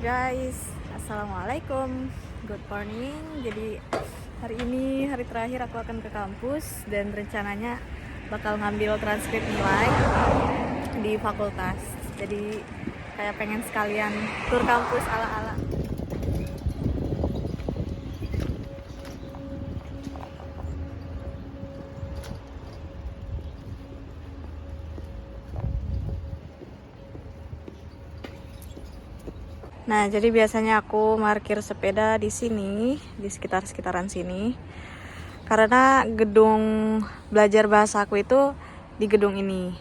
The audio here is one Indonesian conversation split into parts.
guys, assalamualaikum, good morning. Jadi hari ini hari terakhir aku akan ke kampus dan rencananya bakal ngambil transkrip nilai di fakultas. Jadi kayak pengen sekalian tur kampus ala-ala. Nah, jadi biasanya aku parkir sepeda di sini, di sekitaran sini. Karena gedung belajar bahasa aku itu di gedung ini.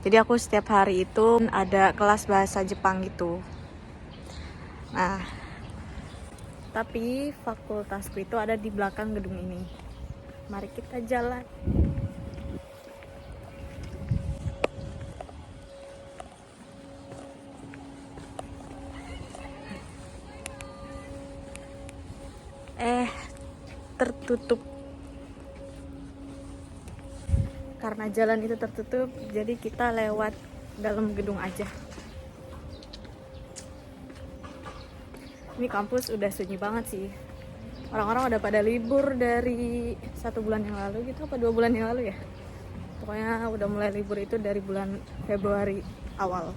Jadi aku setiap hari itu ada kelas bahasa Jepang gitu. Nah, tapi fakultasku itu ada di belakang gedung ini. Mari kita jalan. Tertutup. Karena jalan itu tertutup, jadi kita lewat dalam gedung aja. Ini kampus udah sunyi banget sih. Orang-orang udah pada libur dari 1 bulan yang lalu gitu, apa 2 bulan yang lalu ya. Pokoknya udah mulai libur itu dari bulan Februari awal.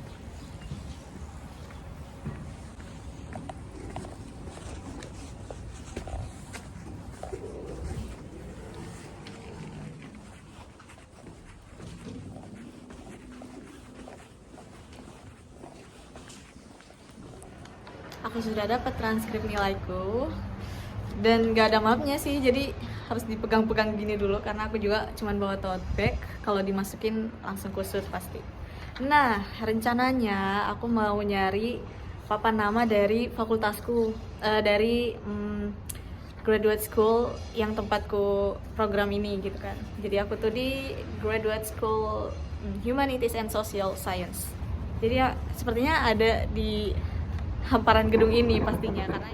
Aku sudah dapat transkrip nilaiku dan gak ada mapnya sih, jadi harus dipegang-pegang gini dulu karena aku juga cuman bawa tote bag. Kalau dimasukin langsung kusut pasti. Nah, rencananya aku mau nyari papan nama dari fakultasku, dari graduate school yang tempatku program ini gitu kan. Jadi aku tuh di graduate school Humanities and Social Science. Jadi ya sepertinya ada di hamparan gedung ini pastinya karena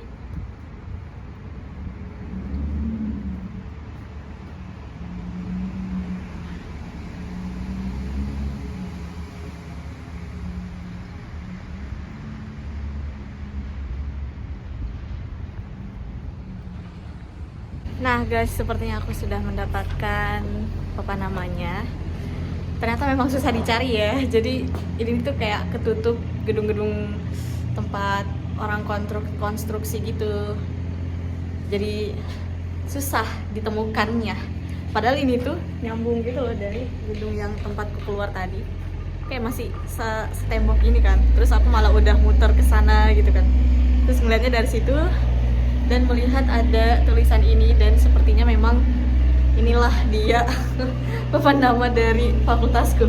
Nah guys, sepertinya aku sudah mendapatkan papan namanya. Ternyata memang susah dicari ya. Jadi ini tuh kayak ketutup gedung-gedung tempat orang konstruksi gitu. Jadi susah ditemukannya. Padahal ini tuh nyambung gitu loh dari gedung yang tempatku keluar tadi. Kayak masih setembok ini kan. Terus aku malah udah muter ke sana gitu kan. Terus ngeliatnya dari situ dan melihat ada tulisan ini dan sepertinya memang inilah dia papan nama dari fakultasku.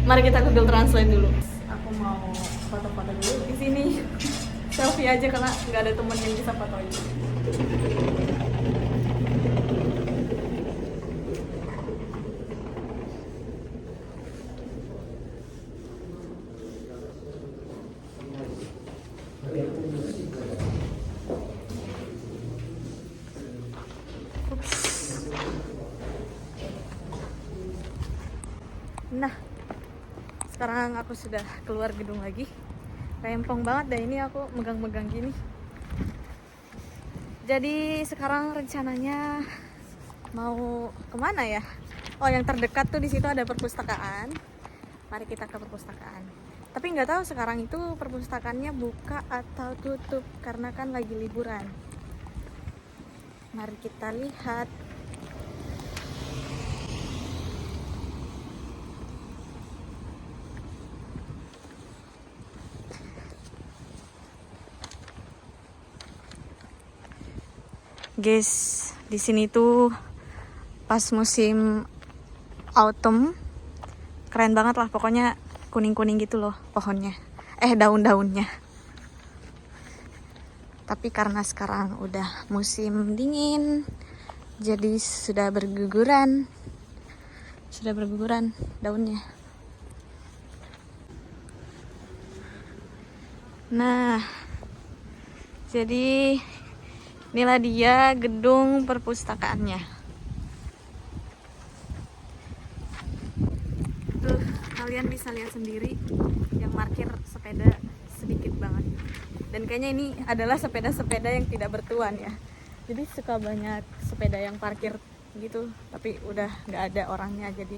Mari kita Google Translate dulu. Aku mau foto-foto dulu di sini. Selfie aja karena nggak ada temen yang bisa fotoin. Nah, sekarang aku sudah keluar gedung lagi. Rempong banget dah ini aku megang-megang gini. Jadi sekarang rencananya mau kemana ya? Oh, yang terdekat tuh di situ ada perpustakaan. Mari kita ke perpustakaan. Tapi nggak tahu sekarang itu perpustakaannya buka atau tutup karena kan lagi liburan. Mari kita lihat. Guys, di sini tuh pas musim autumn keren banget lah, pokoknya kuning-kuning gitu loh pohonnya. Daun-daunnya. Tapi karena sekarang udah musim dingin, jadi sudah berguguran daunnya. Nah, jadi inilah dia gedung perpustakaannya. Tuh, kalian bisa lihat sendiri yang parkir sepeda sedikit banget. Dan kayaknya ini adalah sepeda-sepeda yang tidak bertuan ya. Jadi suka banyak sepeda yang parkir gitu, tapi udah nggak ada orangnya, jadi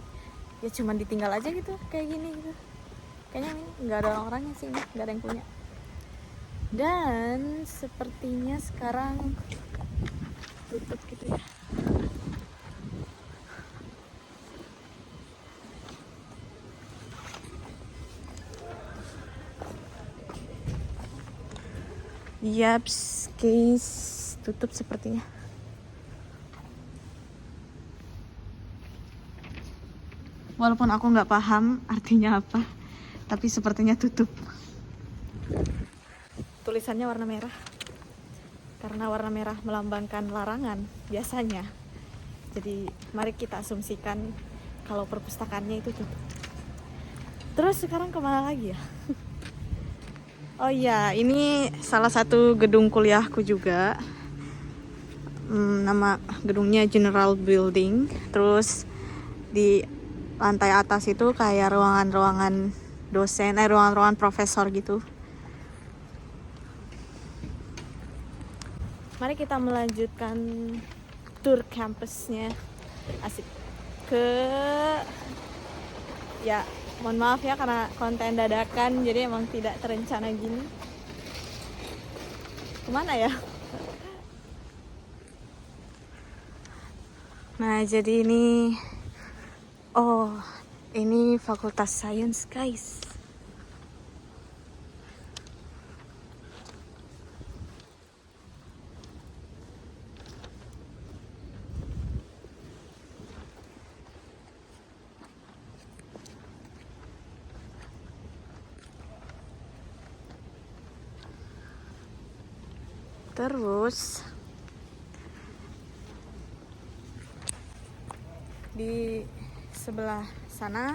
ya cuman ditinggal aja gitu kayak gini gitu. Kayaknya ini nggak ada orangnya sih, nggak ada yang punya. Dan sepertinya sekarang tutup gitu ya. Yaps, guys, tutup sepertinya. Walaupun aku nggak paham artinya apa, tapi sepertinya tutup. Tulisannya warna merah, karena warna merah melambangkan larangan biasanya. Jadi mari kita asumsikan kalau perpustakaannya itu tutup. Terus sekarang kemana lagi ya? Oh iya, ini salah satu gedung kuliahku juga. Nama gedungnya General Building. Terus di lantai atas itu kayak ruangan-ruangan dosen, ruangan-ruangan profesor gitu. Mari kita melanjutkan tour kampusnya. Asik. Ya, mohon maaf ya karena konten dadakan, jadi emang tidak terencana gini. Kemana ya? Nah, jadi ini ini Fakultas Sains, guys. Terus di sebelah sana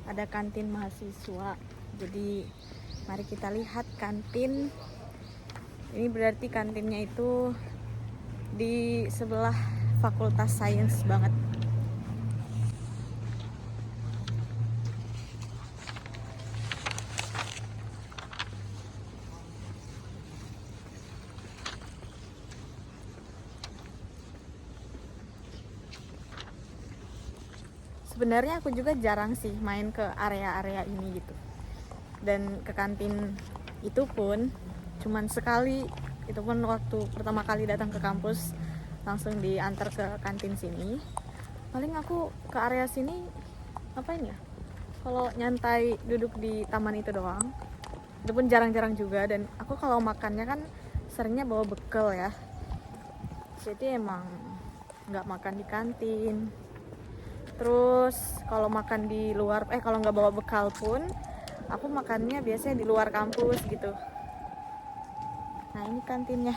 ada kantin mahasiswa. Jadi mari kita lihat kantin. Ini berarti kantinnya itu di sebelah Fakultas Sains banget. Sebenarnya aku juga jarang sih main ke area-area ini gitu. Dan ke kantin itu pun cuman sekali, itu pun waktu pertama kali datang ke kampus langsung diantar ke kantin sini. Paling aku ke area sini ngapain ya? Kalau nyantai duduk di taman itu doang. Itu pun jarang-jarang juga, dan aku kalau makannya kan seringnya bawa bekal ya. Jadi emang nggak makan di kantin. Terus kalau makan di luar, kalau nggak bawa bekal pun aku makannya biasanya di luar kampus gitu. Nah, ini kantinnya.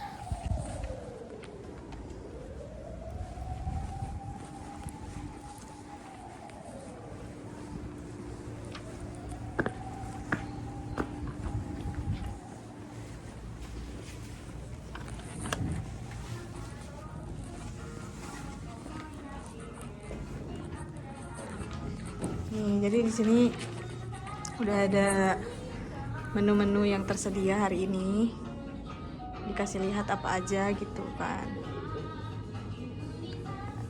Nih, jadi di sini udah ada menu-menu yang tersedia hari ini. Dikasih lihat apa aja gitu kan.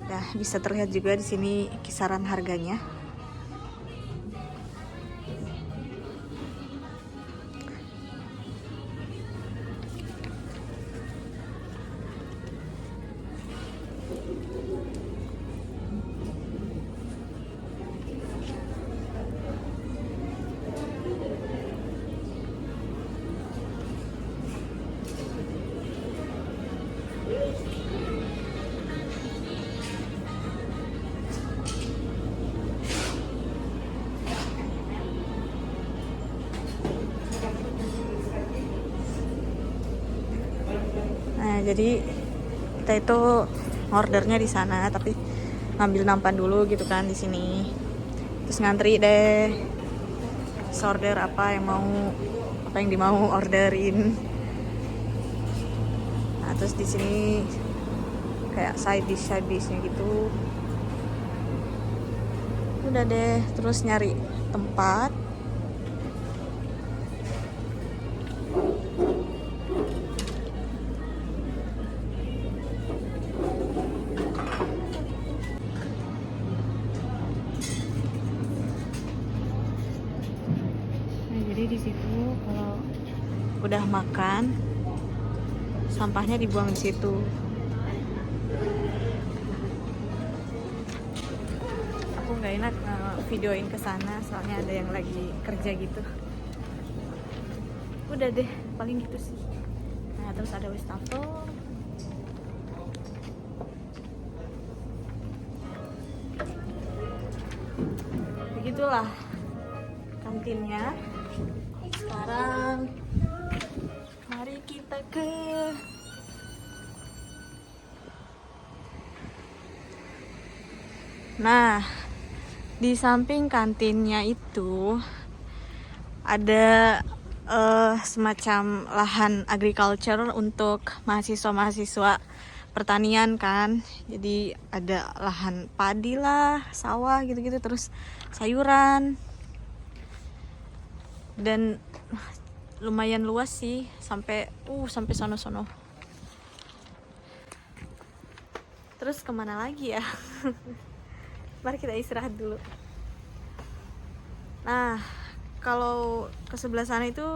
Nah, bisa terlihat juga di sini kisaran harganya. Nah, jadi kita itu ordernya di sana, tapi ngambil nampan dulu gitu kan di sini. Terus ngantri deh. Order apa yang dimau orderin. Nah, terus di sini kayak side dishnya gitu. Udah deh, terus nyari tempat. Kalau udah makan, sampahnya dibuang di situ. Aku nggak enak videoin ke sana, soalnya ada yang lagi kerja gitu. Udah deh, paling gitu sih. Nah, terus ada wastafel. Begitulah kantinnya. Sekarang mari kita ke di samping kantinnya itu ada semacam lahan agriculture untuk mahasiswa-mahasiswa pertanian kan. Jadi ada lahan padi lah, sawah gitu-gitu, terus sayuran. Dan lumayan luas sih, sampai sono-sono. Terus kemana lagi ya? Mari kita istirahat dulu. Nah, kalau ke sebelah sana itu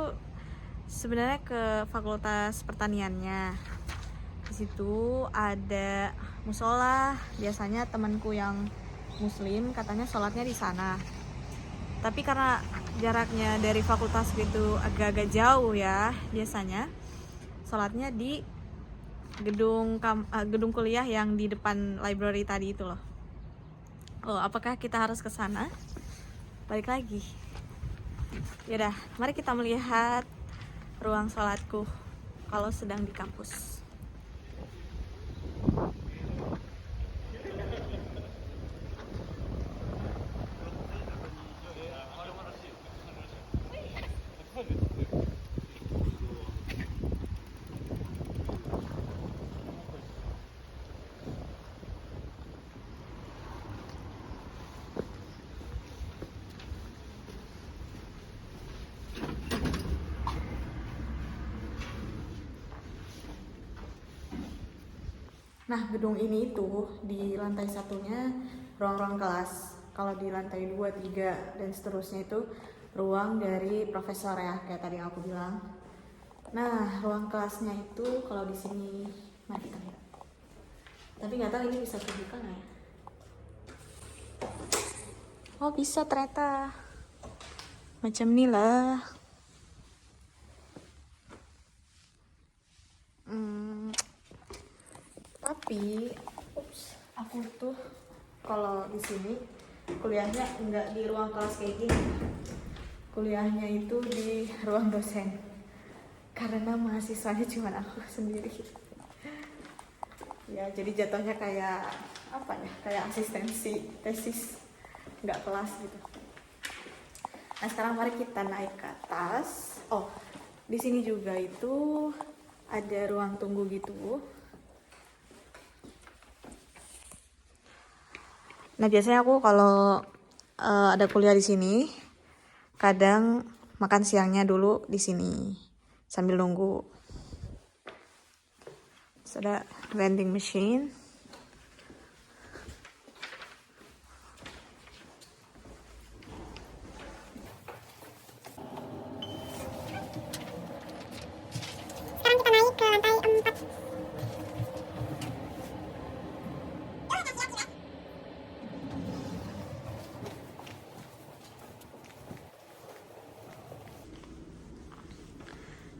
sebenarnya ke fakultas pertaniannya. Di situ ada musola. Biasanya temanku yang muslim katanya sholatnya di sana. Tapi karena jaraknya dari fakultas gitu agak-agak jauh ya, biasanya sholatnya di gedung kuliah yang di depan library tadi itu loh. Oh, apakah kita harus ke sana? Balik lagi. Yaudah, mari kita melihat ruang sholatku kalau sedang di kampus. Nah, gedung ini tuh di lantai satunya ruang-ruang kelas. Kalau di lantai 2, 3, dan seterusnya itu ruang dari profesor ya, kayak tadi yang aku bilang. Nah, ruang kelasnya itu kalau di sini, mari kita lihat. Tapi nggak tahu ini bisa terbuka nggak ya? Oh, bisa ternyata. Macam ini lah. Tapi aku tuh kalau di sini kuliahnya nggak di ruang kelas kayak gini. Kuliahnya itu di ruang dosen. Karena mahasiswanya cuma aku sendiri. Ya, jadi jatuhnya kayak apa ya? Kayak asistensi tesis, nggak kelas gitu. Nah, sekarang mari kita naik ke atas. Oh, di sini juga itu ada ruang tunggu gitu. Nah, biasanya aku kalau ada kuliah di sini, kadang makan siangnya dulu di sini sambil nunggu. Terus ada vending machine. Sekarang kita naik ke lantai 4.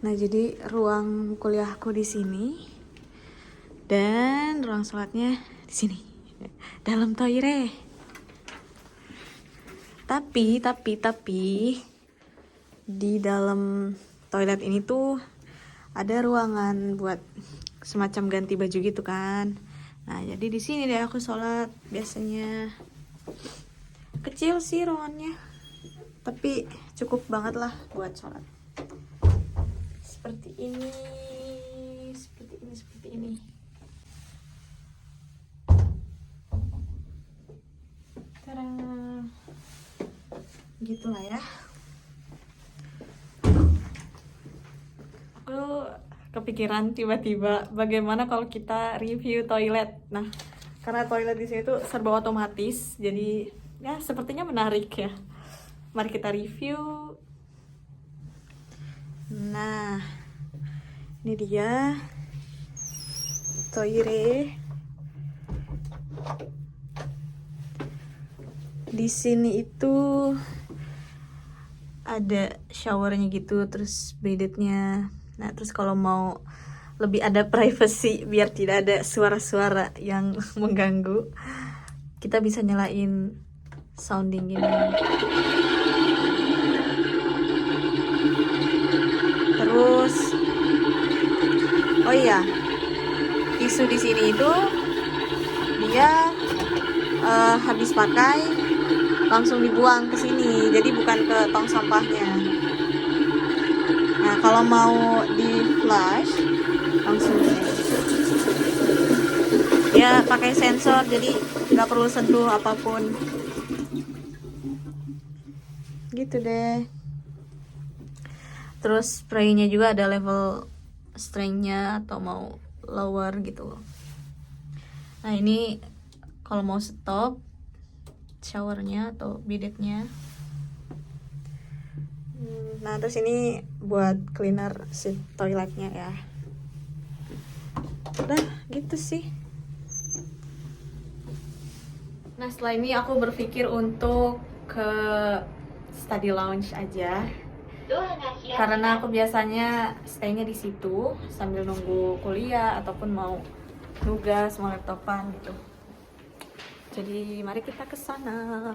Nah, jadi ruang kuliahku di sini dan ruang sholatnya di sini, dalam toilet. Tapi di dalam toilet ini tuh ada ruangan buat semacam ganti baju gitu kan. Nah, jadi di sini deh aku sholat biasanya. Kecil sih ruangannya, tapi cukup banget lah buat sholat. Seperti ini. Tada. Gitulah ya. Aku kepikiran tiba-tiba bagaimana kalau kita review toilet. Nah, karena toilet di sini tuh serba otomatis, jadi ya sepertinya menarik ya. Mari kita review. Nah, ini dia toire. Di sini itu ada showernya gitu, terus bedetnya. Nah, terus kalau mau lebih ada privacy biar tidak ada suara-suara yang mengganggu, kita bisa nyalain sounding gini. Terus, oh iya, tisu di sini itu dia habis pakai langsung dibuang ke sini, jadi bukan ke tong sampahnya. Nah, kalau mau di flush langsung ya pakai sensor, jadi nggak perlu sentuh apapun. Gitu deh. Terus spraynya juga ada level strength-nya atau mau lower gitu. Nah, ini kalau mau stop showernya atau bidetnya. Nah, terus ini buat cleaner si toiletnya ya. Udah gitu sih. Nah, setelah ini aku berpikir untuk ke study lounge aja. Karena aku biasanya stay-nya di situ sambil nunggu kuliah ataupun mau nugas, mau laptopan gitu. Jadi mari kita ke sana.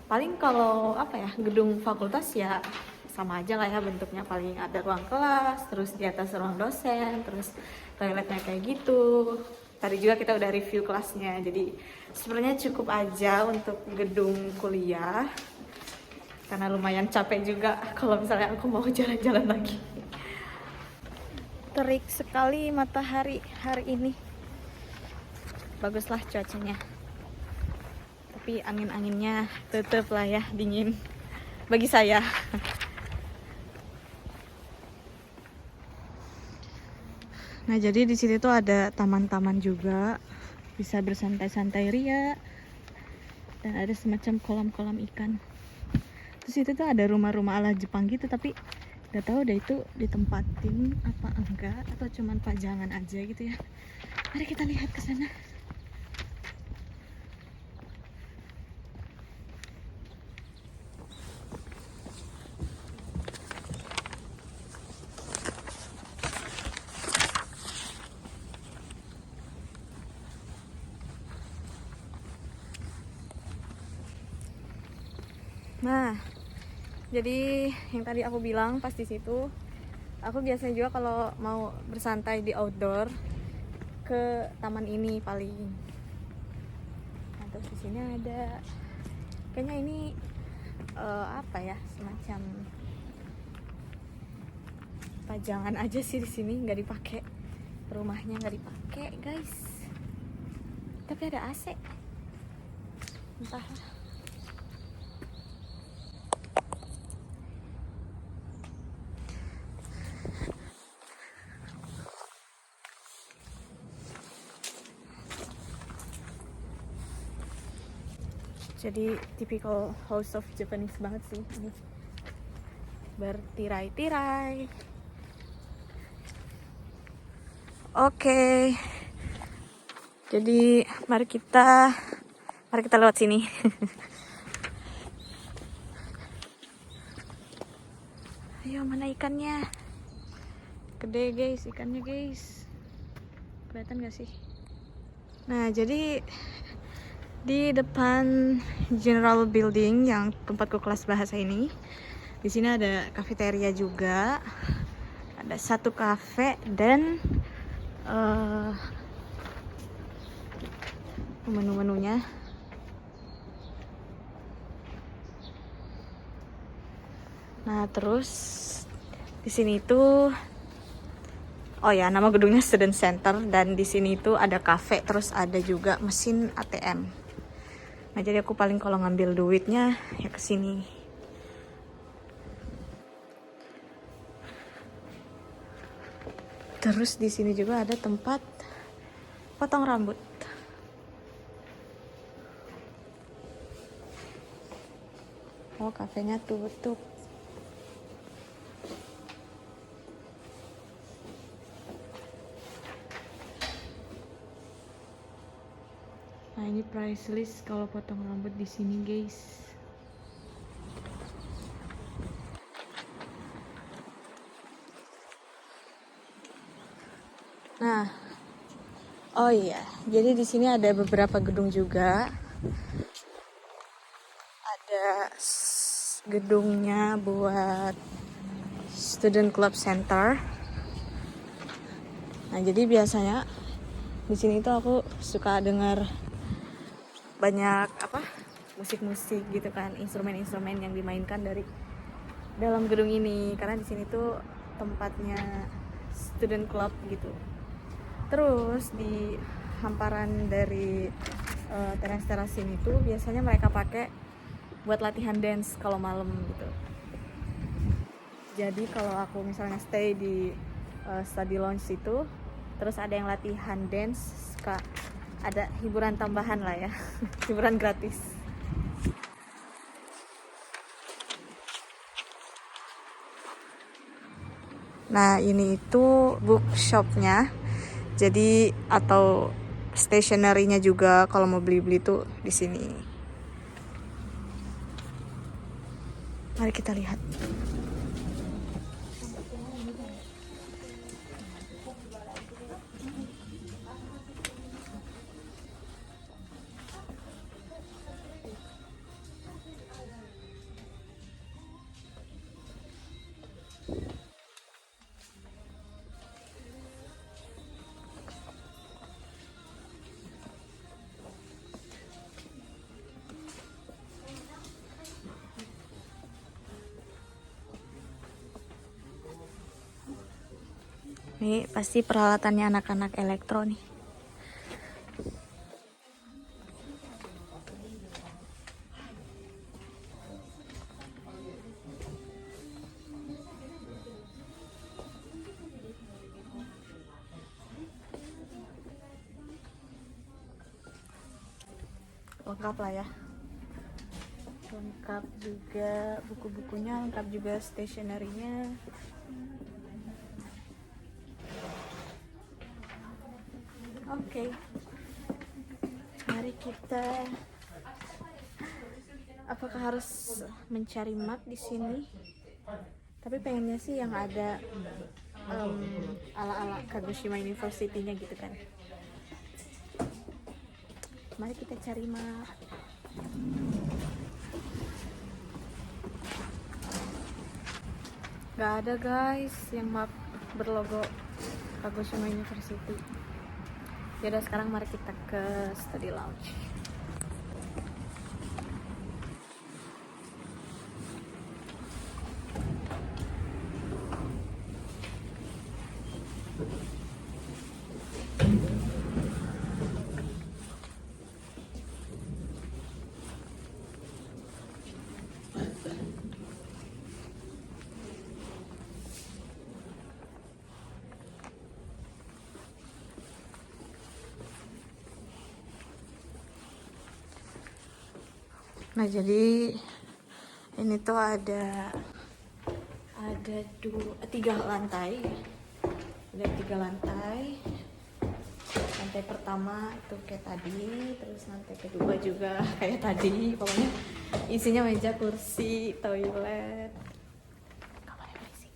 Paling kalau apa ya, gedung fakultas ya sama aja lah ya bentuknya, paling ada ruang kelas, terus di atas ruang dosen, terus toiletnya kayak gitu. Tadi juga kita udah review kelasnya, jadi sebenarnya cukup aja untuk gedung kuliah. Karena lumayan capek juga kalau misalnya aku mau jalan-jalan lagi. Terik sekali matahari hari ini. Baguslah cuacanya. Tapi angin-anginnya tetep lah ya dingin bagi saya. Nah, jadi di sini tuh ada taman-taman juga, bisa bersantai-santai ria, dan ada semacam kolam-kolam ikan. Terus itu tuh ada rumah-rumah ala Jepang gitu, tapi nggak tahu deh itu ditempatin apa enggak atau cuman pajangan aja gitu ya. Mari kita lihat ke sana. Nah, jadi yang tadi aku bilang pas di situ, aku biasanya juga kalau mau bersantai di outdoor ke taman ini paling. Nah, terus di sini ada, kayaknya ini apa ya, semacam pajangan aja sih di sini, nggak dipakai, rumahnya nggak dipakai guys. Tapi ada AC, entahlah. Jadi typical house of Japanese banget sih ini, bertirai-tirai. Oke. Jadi mari kita lewat sini. Ayo, mana ikannya? Gede guys ikannya guys. Kelihatan gak sih? Nah, jadi di depan General Building yang tempatku kelas bahasa ini, di sini ada kafeteria juga, ada satu kafe dan menu-menunya. Nah, terus di sini tuh, oh ya, nama gedungnya Student Center, dan di sini tuh ada kafe, terus ada juga mesin ATM. Nah, jadi aku paling kalau ngambil duitnya ya ke sini. Terus di sini juga ada tempat potong rambut. Oh, kafenya tutup. Nah, ini price list kalau potong rambut di sini, guys. Nah, oh iya, jadi di sini ada beberapa gedung juga. Ada gedungnya buat Student Club Center. Nah, jadi biasanya di sini tuh aku suka dengar banyak musik-musik gitu kan, instrumen-instrumen yang dimainkan dari dalam gedung ini karena di sini tuh tempatnya student club gitu. Terus di hamparan dari teras-teras sini tuh biasanya mereka pakai buat latihan dance kalau malam gitu. Jadi kalau aku misalnya stay di study lounge itu, terus ada yang latihan dance, suka ada hiburan tambahan lah ya, hiburan gratis. Nah, ini itu bookshopnya, jadi atau stationery-nya juga kalau mau beli-beli tuh di sini. Mari kita lihat. Ini pasti peralatannya anak-anak elektro nih. Lengkap lah ya. Lengkap juga buku-bukunya, lengkap juga stationery-nya. Oke. Mari kita, apakah harus mencari map di sini? Tapi pengennya sih yang ada ala-ala Kagoshima University-nya gitu kan. Mari kita cari map. Gak ada guys yang map berlogo Kagoshima University. Yaudah, sekarang mari kita ke study lounge. Nah, jadi ini tuh ada 3 lantai. Ada 3 lantai. Lantai pertama itu kayak tadi, terus lantai kedua juga kayak tadi. Pokoknya isinya meja, kursi, toilet. Kamarnya berisik.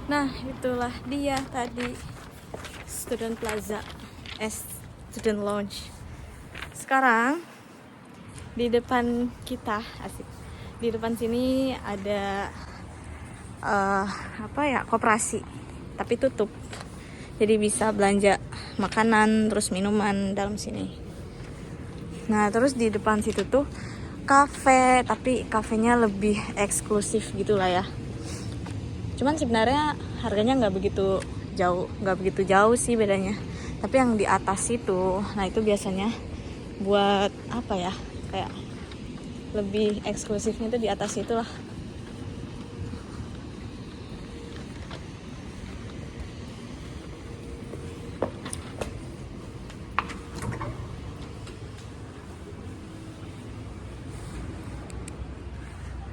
Nah, itulah dia tadi Student Plaza, Student Lounge. Sekarang di depan kita, asik. Di depan sini ada koperasi, tapi tutup. Jadi bisa belanja makanan terus minuman dalam sini. Nah, terus di depan situ tuh kafe, tapi kafenya lebih eksklusif gitulah ya. Cuman sebenarnya harganya nggak begitu jauh sih bedanya. Tapi yang di atas itu, nah itu biasanya buat apa ya, kayak lebih eksklusifnya itu di atas itulah.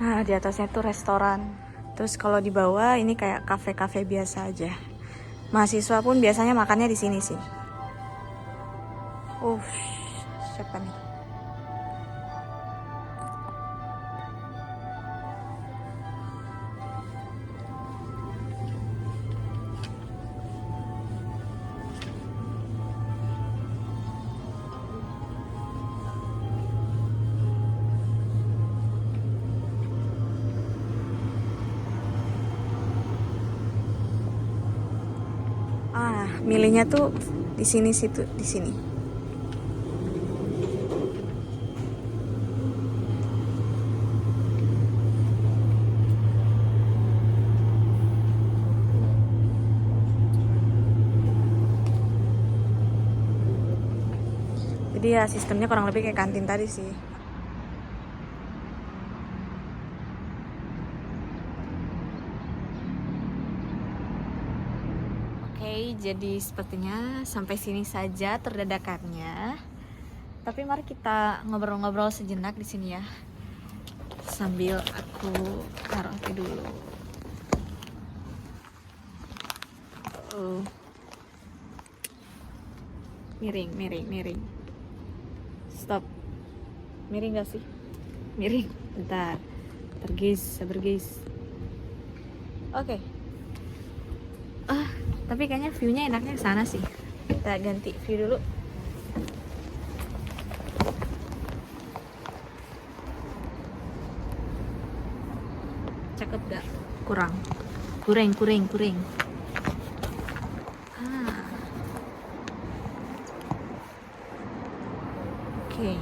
Nah, di atasnya tuh restoran. Terus kalau di bawah ini kayak kafe-kafe biasa aja. Mahasiswa pun biasanya makannya di sini sih. Siapa nih? Milihnya tuh di sini situ, di sini. Jadi ya sistemnya kurang lebih kayak kantin tadi sih. Oke, jadi sepertinya sampai sini saja terdadakannya. Tapi mari kita ngobrol-ngobrol sejenak di sini ya. Sambil aku taruh HP dulu. Miring. Stop. Miring gak sih? Miring. Bentar guys, sabar guys. Oke. Tapi kayaknya view-nya enaknya ke sana sih. Kita ganti view dulu. Cakep gak? Kurang. Oke.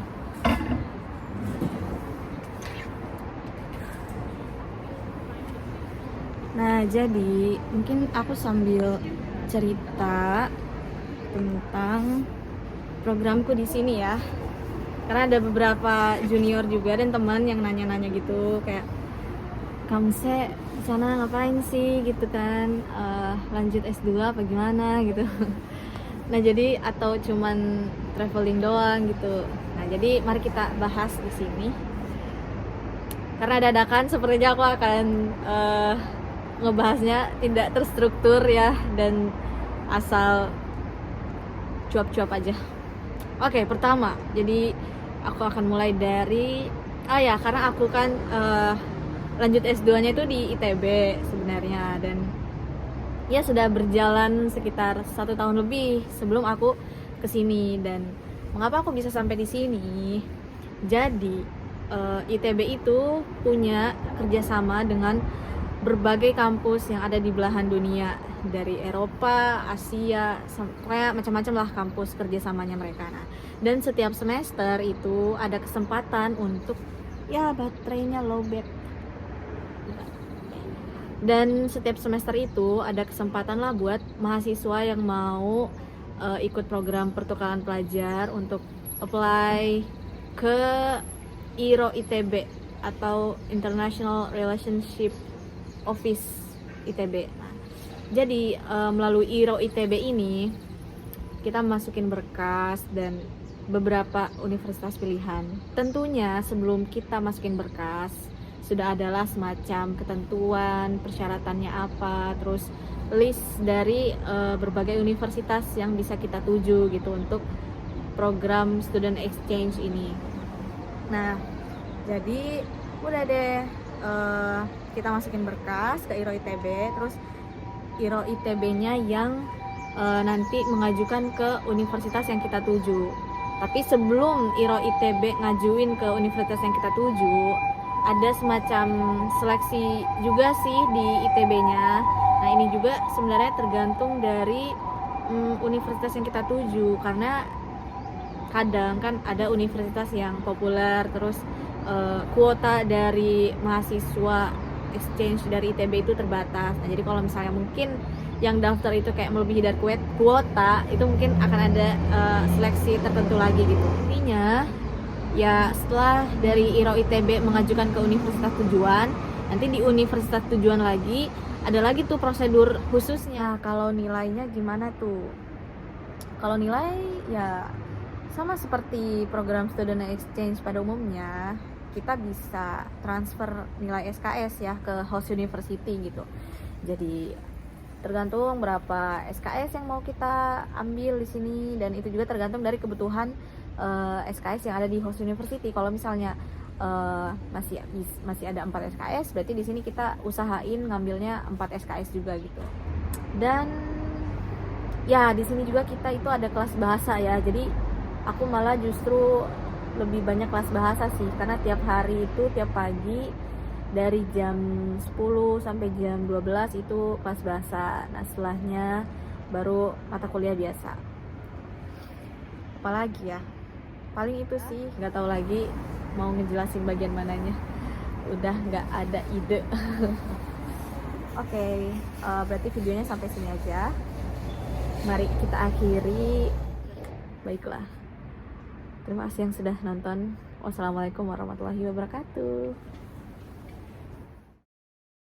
Nah, jadi mungkin aku sambil cerita tentang programku di sini ya. Karena ada beberapa junior juga dan teman yang nanya-nanya gitu, kayak kamu di sana ngapain sih gitu kan, lanjut S2 apa gimana gitu. Nah, jadi atau cuman traveling doang gitu. Nah, jadi mari kita bahas di sini. Karena dadakan sepertinya aku akan ngebahasnya tidak terstruktur ya, dan asal cuap-cuap aja. Oke, pertama, jadi aku akan mulai dari karena aku kan lanjut S2-nya itu di ITB sebenarnya, dan ya sudah berjalan sekitar 1 tahun lebih sebelum aku kesini. Dan mengapa aku bisa sampai di sini? Jadi ITB itu punya kerjasama dengan berbagai kampus yang ada di belahan dunia, dari Eropa, Asia, kayak macam-macam lah kampus kerjasamanya mereka. Nah, dan setiap semester itu ada kesempatan untuk baterainya lowbat. Dan setiap semester itu ada kesempatan lah buat mahasiswa yang mau ikut program pertukaran pelajar untuk apply ke IRO ITB atau International Relationship Office ITB. Nah, jadi melalui IRO ITB ini kita masukin berkas dan beberapa universitas pilihan. Tentunya sebelum kita masukin berkas sudah adalah semacam ketentuan persyaratannya apa, terus list dari berbagai universitas yang bisa kita tuju gitu untuk program student exchange ini. Nah, jadi udah deh kita masukin berkas ke IRO ITB, terus IRO ITB-nya yang nanti mengajukan ke universitas yang kita tuju. Tapi sebelum IRO ITB ngajuin ke universitas yang kita tuju, ada semacam seleksi juga sih di ITB-nya. Nah ini juga sebenarnya tergantung dari universitas yang kita tuju, karena kadang kan ada universitas yang populer, terus kuota dari mahasiswa exchange dari ITB itu terbatas. Nah jadi kalau misalnya mungkin yang daftar itu kayak melebihi dari kuota, itu mungkin akan ada seleksi tertentu lagi gitu. Intinya ya setelah dari IRO ITB mengajukan ke universitas tujuan, nanti di universitas tujuan lagi ada lagi tuh prosedur khususnya. Kalau nilainya gimana tuh? Kalau nilai ya sama seperti program student exchange pada umumnya, kita bisa transfer nilai SKS ya ke host university gitu. Jadi tergantung berapa SKS yang mau kita ambil di sini, dan itu juga tergantung dari kebutuhan SKS yang ada di host university. Kalau misalnya masih ada 4 SKS, berarti di sini kita usahain ngambilnya 4 SKS juga gitu. Dan ya di sini juga kita itu ada kelas bahasa ya. Jadi aku malah justru lebih banyak kelas bahasa sih, karena tiap hari itu tiap pagi dari jam 10 sampai jam 12 itu kelas bahasa. Nah setelahnya baru mata kuliah biasa. Apalagi ya, paling itu sih, nggak tahu lagi mau ngejelasin bagian mananya, udah nggak ada ide. Oke, berarti videonya sampai sini aja, mari kita akhiri. Baiklah, terima kasih yang sudah nonton. Wassalamualaikum warahmatullahi wabarakatuh.